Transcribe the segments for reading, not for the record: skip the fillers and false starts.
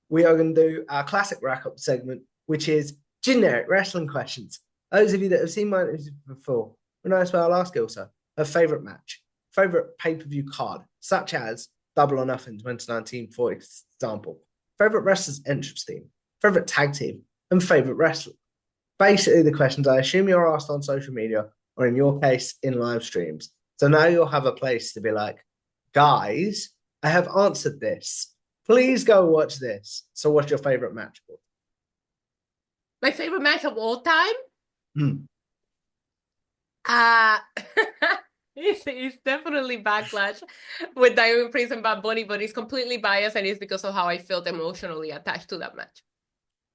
we are going to do our classic wrap-up segment, which is generic wrestling questions. Those of you that have seen my interviews before will know as well. I'll ask you also a favorite match, favorite pay-per-view card, such as Double or Nothing 2019, for example, favorite wrestler's entrance theme, favorite tag team, and favorite wrestler. Basically, the questions I assume you're asked on social media, or in your case, in live streams. So now you'll have a place to be like, guys, I have answered this. Please go watch this. So, what's your favorite match? My favorite match of all time? Hmm. Uh it's definitely Backlash with Diamond Priest and Bad Bunny, but it's completely biased and it's because of how I felt emotionally attached to that match.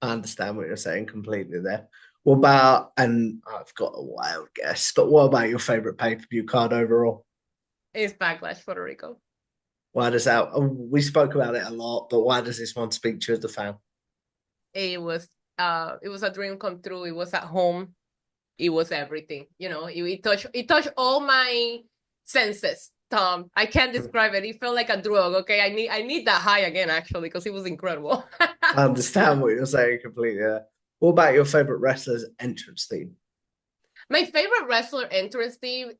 I understand what you're saying completely there. What about, and I've got a wild guess, but what about your favorite pay-per-view card overall? It's Backlash, Puerto Rico. Why does that, we spoke about it a lot, but why does this one speak to you as a fan? It was a dream come true. It was at home. It was everything. You know, it touched all my senses. Tom, I can't describe it. It felt like a drug. Okay, I need that high again actually because it was incredible. I understand what you're saying completely. What about your favorite wrestler's entrance theme? My favorite wrestler entrance theme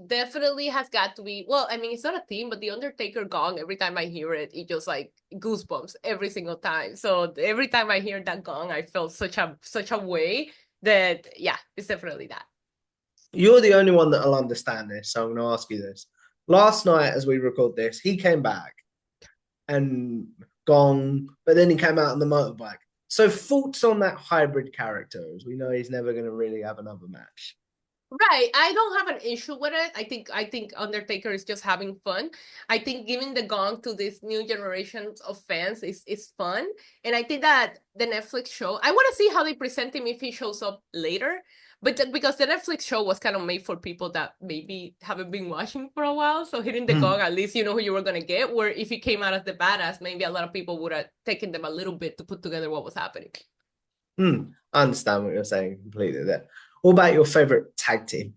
definitely has got to be, well, I mean, it's not a theme, but the Undertaker gong, every time I hear it, it just like goosebumps every single time. So every time I hear that gong, I felt such a way that, yeah, it's definitely that. You're the only one that'll understand this, so I'm going to ask you this. Last night, as we record this, he came back and gone, but then he came out on the motorbike. So thoughts on that hybrid character, as we know he's never going to really have another match. Right. I don't have an issue with it. I think Undertaker is just having fun. I think giving the gong to this new generation of fans is fun. And I think that the Netflix show, I want to see how they present him if he shows up later. But because the Netflix show was kind of made for people that maybe haven't been watching for a while. So hitting the gong, Hmm. at least you know who you were gonna get. Where if he came out as the badass, maybe a lot of people would have taken them a little bit to put together what was happening. Hmm. I understand what you're saying completely there. What about your favorite tag team?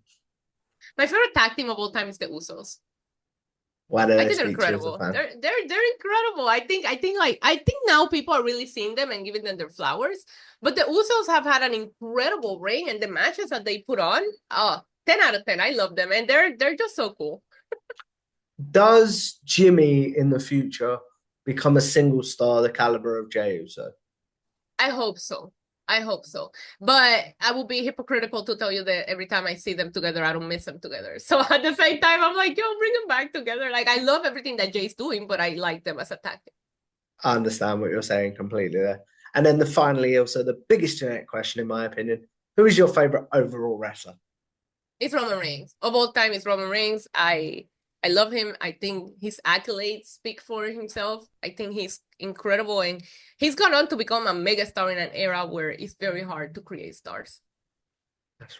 My favorite tag team of all time is the Usos. Why do I they think they're speak to you as a incredible. fan? They're incredible. I think now people are really seeing them and giving them their flowers. But the Usos have had an incredible reign and the matches that they put on, 10 out of 10. I love them and they're just so cool. Does Jimmy in the future become a single star the caliber of Jey Uso? I hope so. I hope so. But I will be hypocritical to tell you that every time I see them together, I don't miss them together. So at the same time, I'm like, yo, bring them back together. Like I love everything that Jay's doing, but I like them as a tag team. I understand what you're saying completely there. And then finally, also the biggest genetic question, in my opinion, who is your favorite overall wrestler? It's Roman Reigns. Of all time, it's Roman Reigns. I love him. I think his accolades speak for himself. I think he's incredible, and he's gone on to become a mega star in an era where it's very hard to create stars. That's